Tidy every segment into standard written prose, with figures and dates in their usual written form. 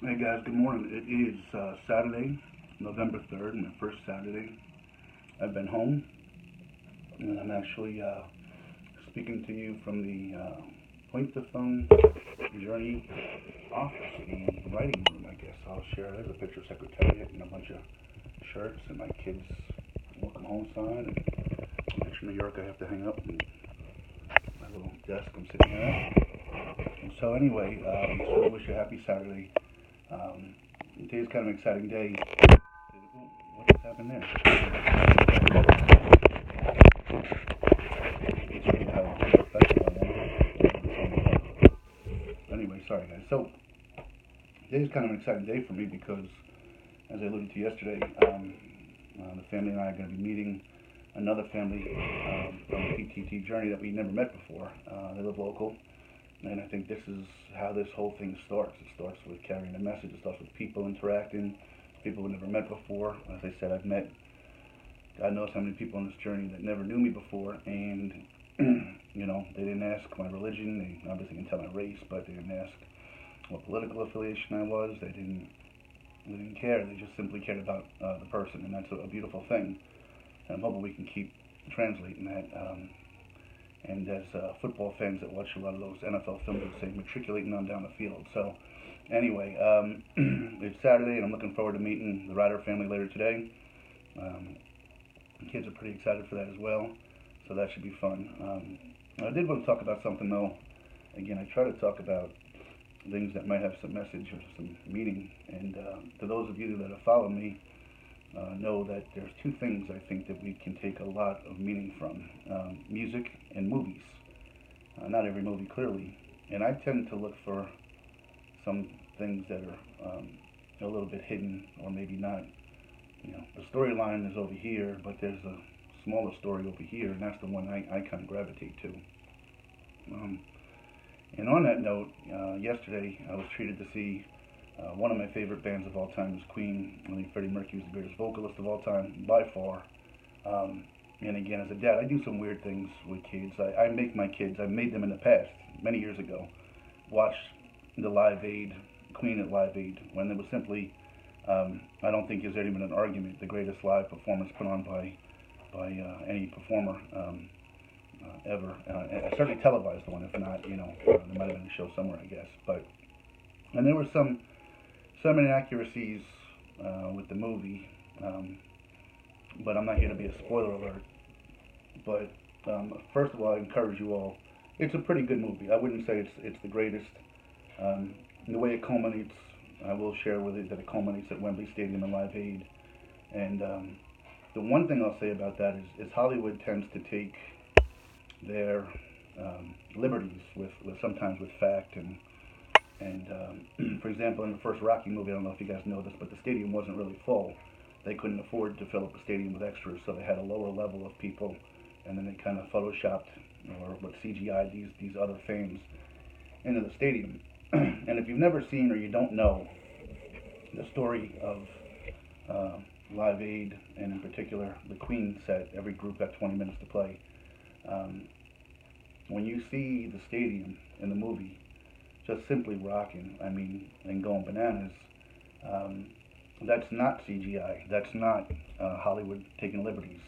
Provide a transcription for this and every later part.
Hey guys, good morning. It is Saturday, November 3rd, my first Saturday. I've been home, and I'm actually speaking to you from the Point the Phone Journey office, the writing room, I guess. I'll share. There's a picture of Secretariat and a bunch of shirts and my kids' welcome home sign, and a picture of New York I have to hang up, and my little desk I'm sitting at. And so anyway, just want to wish you a happy Saturday. Um, Today's kind of an exciting day. What just happened there? It's really how professional I am. Anyway, sorry guys. So today's kind of an exciting day for me because, as I alluded to yesterday, the family and I are going to be meeting another family from the PTT journey that we never met before. They live local, and I think this is how this whole thing starts. It starts with carrying a message. It starts with people interacting, people we never met before. As I said, I've met God knows how many people on this journey that never knew me before, and they didn't ask my religion. They obviously can tell my race, but they didn't ask what political affiliation I was. They didn't care. They just simply cared about the person, and that's a beautiful thing. And I'm hoping we can keep translating that. And as football fans that watch a lot of those NFL films, they say matriculating on down the field. So anyway, it's Saturday, and I'm looking forward to meeting the Ryder family later today. Um, the kids are pretty excited for that as well, so that should be fun. I did want to talk about something though. Again, I try to talk about things that might have some message or some meaning. And to those of you that have followed me, know that there's two things I think that we can take a lot of meaning from: music and movies. Not every movie, clearly, and I tend to look for some things that are a little bit hidden or maybe not. The storyline is over here, but there's a smaller story over here, and that's the one I kind of gravitate to. Um, and on that note, yesterday I was treated to see one of my favorite bands of all time is Queen. I think Freddie Mercury is the greatest vocalist of all time by far. Um, and again, as a dad, I do some weird things with kids. I make my kids, I've made them in the past, many years ago, watch the Live Aid, Queen at Live Aid, when it was simply, I don't think there's ever been an argument, the greatest live performance put on by any performer ever. Certainly televised one, if not, there might have been a show somewhere, I guess. And there were some inaccuracies with the movie, but I'm not here to be a spoiler alert. But first of all, I encourage you all. It's a pretty good movie. I wouldn't say it's the greatest. The way it culminates, I will share with it that it culminates at Wembley Stadium in Live Aid. And the one thing I'll say about that is Hollywood tends to take their liberties with sometimes with fact and for example, in the first Rocky movie, I don't know if you guys know this, but the stadium wasn't really full. They couldn't afford to fill up the stadium with extras, so they had a lower level of people, and then they kind of photoshopped or what CGI these other fans into the stadium. And if you've never seen or you don't know the story of Live Aid, and in particular the Queen set, every group got 20 minutes to play. Um, when you see the stadium in the movie just simply rocking, I mean, and going bananas, um, that's not CGI. That's not Hollywood taking liberties.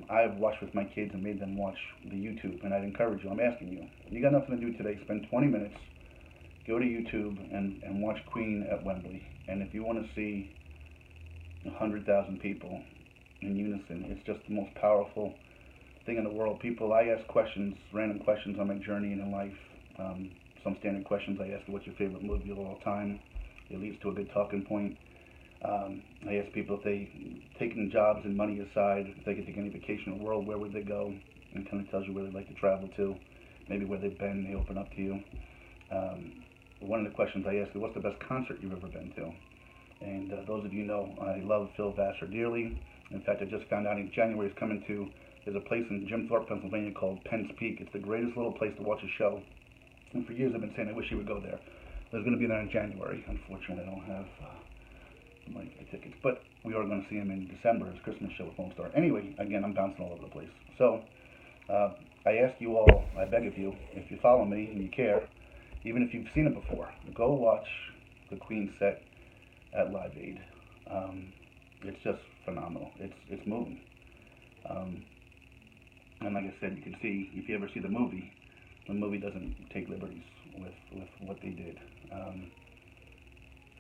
I've watched with my kids and made them watch the YouTube, and I'd encourage you. I'm asking you. You got nothing to do today. Spend 20 minutes. Go to YouTube and watch Queen at Wembley. And if you want to see 100,000 people in unison, it's just the most powerful thing in the world. I ask questions, random questions on my journey and in life. Some standard questions I ask: what's your favorite movie of all time? It leads to a good talking point. I ask people if they, taking jobs and money aside, if they could take any vacation in the world, where would they go? And kind of tells you where they'd like to travel to, maybe where they've been. They open up to you. One of the questions I ask is, what's the best concert you've ever been to? And those of you know, I love Phil Vassar dearly. In fact, I just found out in January he's coming to. There's a place in Jim Thorpe, Pennsylvania called Penn's Peak. It's the greatest little place to watch a show. And for years I've been saying I wish he would go there. There's going to be there in January. Unfortunately, I don't have money for the tickets. But we are going to see him in December, his Christmas show with Lone Star. Anyway, again, I'm bouncing all over the place. So I ask you all, I beg of you, if you follow me and you care, even if you've seen it before, go watch the Queen set at Live Aid. It's just phenomenal. It's moving. Um, and like I said, you can see if you ever see the movie doesn't take liberties with what they did.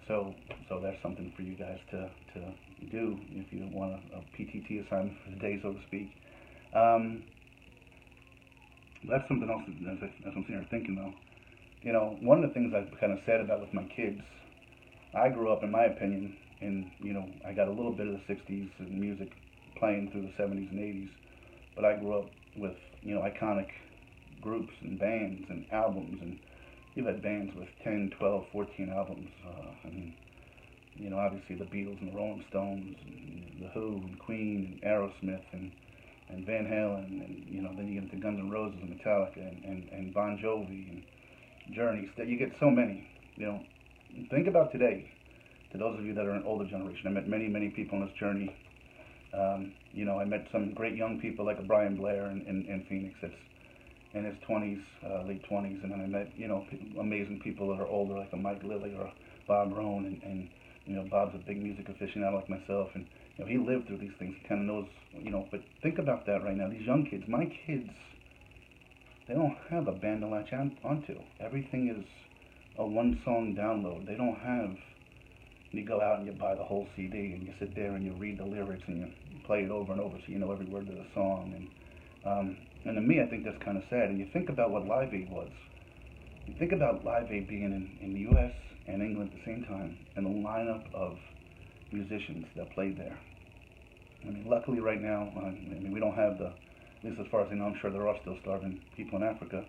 So that's something for you guys to do if you want a PTT assignment for the day, so to speak. Um, that's something else as I'm sitting here thinking though. You know, one of the things I'm kind of sad about with my kids, I grew up, in my opinion, I got a little bit of the 60s and music playing through the 70s and 80s, but I grew up with, iconic groups and bands and albums, and you've had bands with 10, 12, 14 albums. Obviously the Beatles and the Rolling Stones, and the Who and Queen and Aerosmith and Van Halen, and then you get into Guns N' Roses and Metallica and Bon Jovi and Journey. You get so many. Think about today. To those of you that are an older generation, I met many people on this journey. I met some great young people like a Brian Blair in Phoenix that's in his 20s, late 20s, and then I met amazing people that are older like a Mike Lilly or a Bob Rohn, and Bob's a big music aficionado like myself, and he lived through these things. He kind of knows, But think about that right now. These young kids, my kids, they don't have a band to latch onto. Everything is a one-song download. They don't have. You go out and you buy the whole CD and you sit there and you read the lyrics and you play it over and over so you know every word of the song. And to me, I think that's kind of sad. And you think about what Live Aid was. You think about Live Aid being in the U.S. and England at the same time, and the lineup of musicians that played there. I mean, luckily right now, we don't have at least as far as I know, I'm sure there are still starving people in Africa,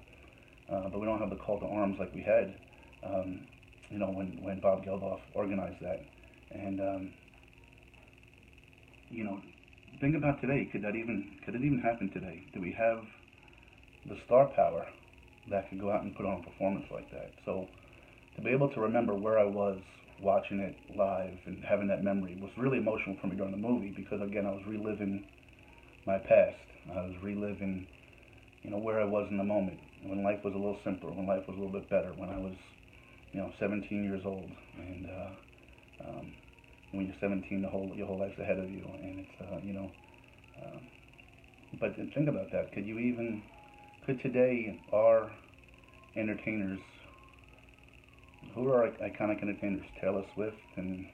but we don't have the call to arms like we had, when Bob Geldof organized that. And, think about today. Could it even happen today? Do we have the star power that could go out and put on a performance like that? So to be able to remember where I was watching it live and having that memory was really emotional for me during the movie, because again, I was reliving my past. I was reliving, where I was in the moment, when life was a little simpler, when life was a little bit better, when I was, 17 years old. And when you're 17, your whole life's ahead of you, and it's, but think about that. Could today our entertainers, who are iconic entertainers, Taylor Swift and,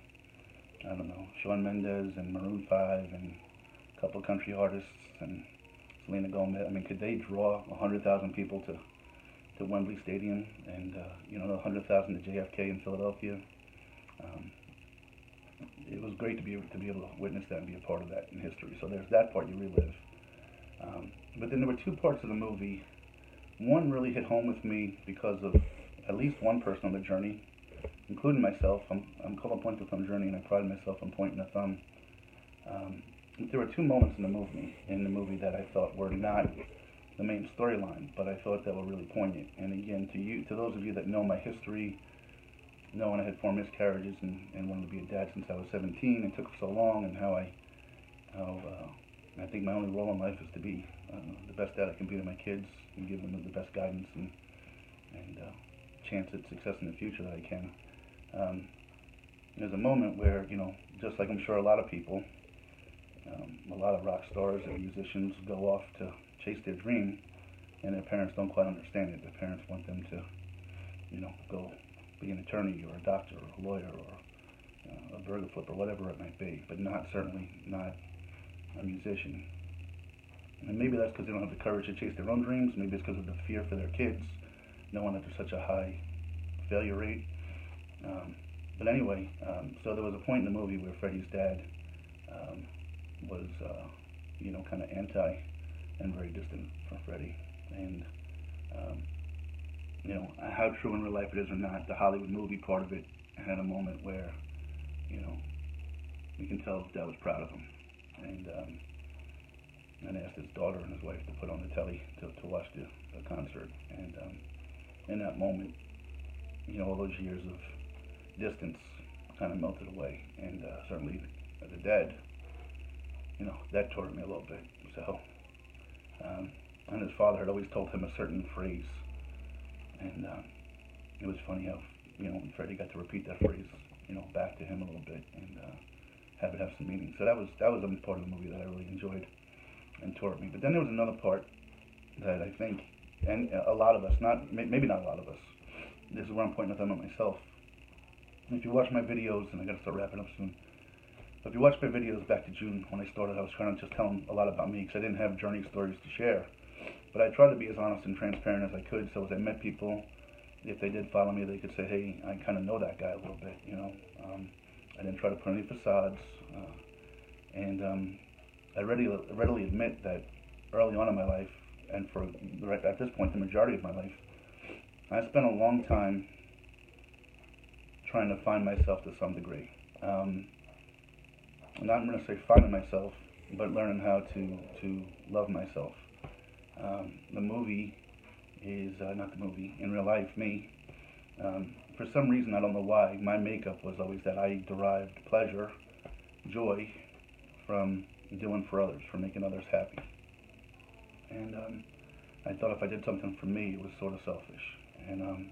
I don't know, Shawn Mendes and Maroon 5 and a couple of country artists and Selena Gomez, could they draw 100,000 people to Wembley Stadium and, 100,000 to JFK in Philadelphia? It was great to be able to witness that and be a part of that in history. So there's that part you relive. But then there were two parts of the movie. One really hit home with me because of at least one person on the journey, including myself. I'm called a point the thumb journey, and I pride myself on pointing the thumb. There were two moments in the movie that I thought were not the main storyline, but I thought that were really poignant. And again, to those of you that know my history, knowing I had 4 miscarriages and wanted to be a dad since I was 17, and took so long, and how I think my only role in life is to be the best dad I can be to my kids and give them the best guidance and chance at success in the future that I can. There's a moment where, just like I'm sure a lot of people, a lot of rock stars and musicians go off to chase their dream, and their parents don't quite understand it. Their parents want them to, go be an attorney or a doctor or a lawyer or a burger flipper, whatever it might be, but certainly not a musician. And maybe that's because they don't have the courage to chase their own dreams. Maybe it's because of the fear for their kids, knowing that there's such a high failure rate. But anyway, so there was a point in the movie where Freddie's dad was, kind of anti and very distant from Freddie. And, how true in real life it is or not, the Hollywood movie part of it had a moment where, you can tell his dad was proud of him. And asked his daughter and his wife to put on the telly to watch the concert. And in that moment, all those years of distance kind of melted away. And certainly as a dad, that tore me a little bit. So, and his father had always told him a certain phrase. And it was funny how and Freddie got to repeat that phrase, back to him a little bit and have it have some meaning. So that was a part of the movie that I really enjoyed and tore at me. But then there was another part that I think, and a lot of us, maybe not a lot of us, this is where I'm pointing a thumb at myself. If you watch my videos, and I gotta start wrapping up soon, but if you watch my videos back to June when I started, I was trying to just tell them a lot about me because I didn't have journey stories to share. But I tried to be as honest and transparent as I could, so as I met people, if they did follow me, they could say, hey, I kind of know that guy a little bit, I didn't try to put any facades, and I readily admit that early on in my life, and at this point, the majority of my life, I spent a long time trying to find myself to some degree. Not going to say finding myself, but learning how to love myself. The movie is, not the movie, in real life, me, for some reason, I don't know why, my makeup was always that I derived pleasure, joy, from doing for others, from making others happy. And I thought if I did something for me, it was sort of selfish. And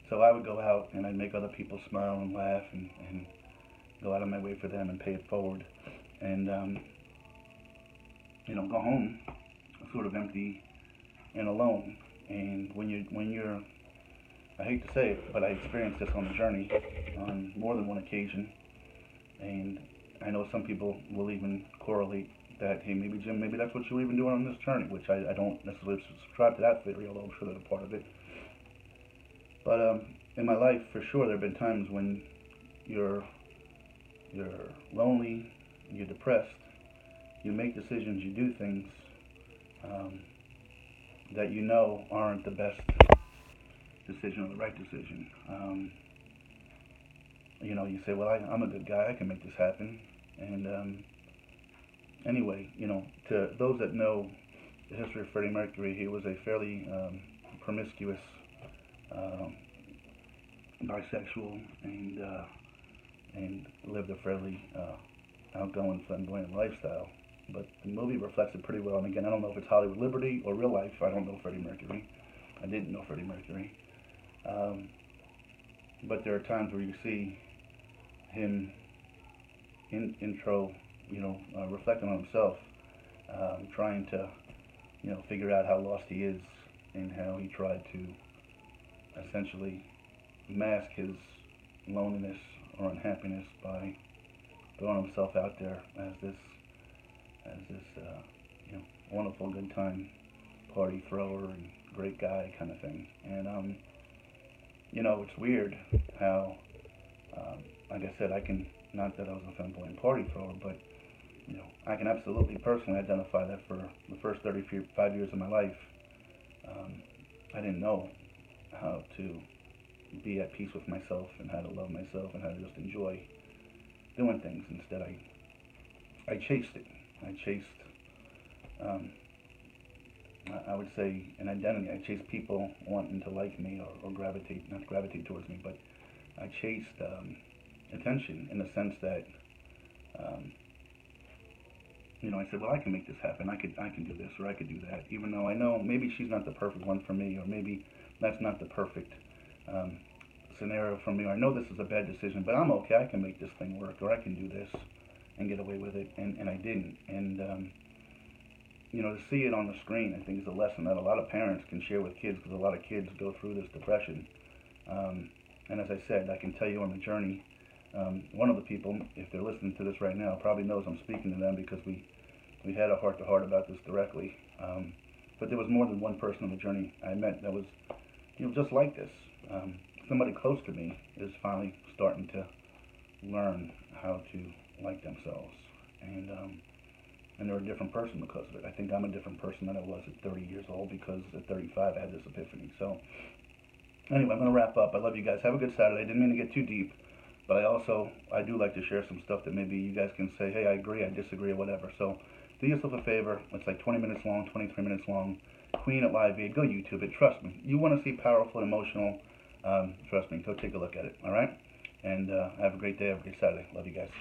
so I would go out and I'd make other people smile and laugh and go out of my way for them and pay it forward. And, go home sort of empty and alone. And when you're, I hate to say it, but I experienced this on the journey on more than one occasion. And I know some people will even correlate that, hey, maybe Jim, maybe that's what you're even doing on this journey, which I don't necessarily subscribe to that theory, although I'm sure they're a part of it. But in my life, for sure, there have been times when you're lonely, you're depressed, you make decisions, you do things that aren't the best decision or the right decision. You say, well, I'm a good guy, I can make this happen. And anyway, to those that know the history of Freddie Mercury, he was a fairly promiscuous bisexual and lived a fairly outgoing, flamboyant lifestyle. But the movie reflects it pretty well. And again, I don't know if it's Hollywood Liberty or real life. I don't know Freddie Mercury. I didn't know Freddie Mercury. But there are times where you see him reflecting on himself, trying to, figure out how lost he is and how he tried to essentially mask his loneliness or unhappiness by throwing himself out there as this wonderful good time party thrower and great guy kind of thing. And it's weird how like I said, I can, not that I was a flamboyant party thrower, but I can absolutely personally identify that for the first 35 years of my life, I didn't know how to be at peace with myself and how to love myself and how to just enjoy doing things. Instead, I chased it. I chased, I would say, an identity. I chased people wanting to like me or not gravitate towards me, but I chased attention in the sense that, I said, well, I can make this happen. I can do this or I could do that, even though I know maybe she's not the perfect one for me, or maybe that's not the perfect scenario for me, or I know this is a bad decision, but I'm okay. I can make this thing work, or I can do this and get away with it, and I didn't. And to see it on the screen, I think is a lesson that a lot of parents can share with kids, because a lot of kids go through this depression. And as I said, I can tell you on the journey, one of the people, if they're listening to this right now, probably knows I'm speaking to them because we had a heart-to-heart about this directly. But there was more than one person on the journey I met that was, just like this. Somebody close to me is finally starting to learn how to like themselves, and they're a different person because of it. I think I'm a different person than I was at 30 years old, because at 35 I had this epiphany. So anyway, I'm going to wrap up. I love you guys. Have a good Saturday. I didn't mean to get too deep, but I do like to share some stuff that maybe you guys can say, hey, I agree, I disagree, or whatever. So do yourself a favor. It's like 20 minutes long, 23 minutes long. Queen at Live Aid. Go YouTube it. Trust me. You want to see powerful and emotional, trust me. Go take a look at it. All right? And have a great day. Have a great Saturday. Love you guys.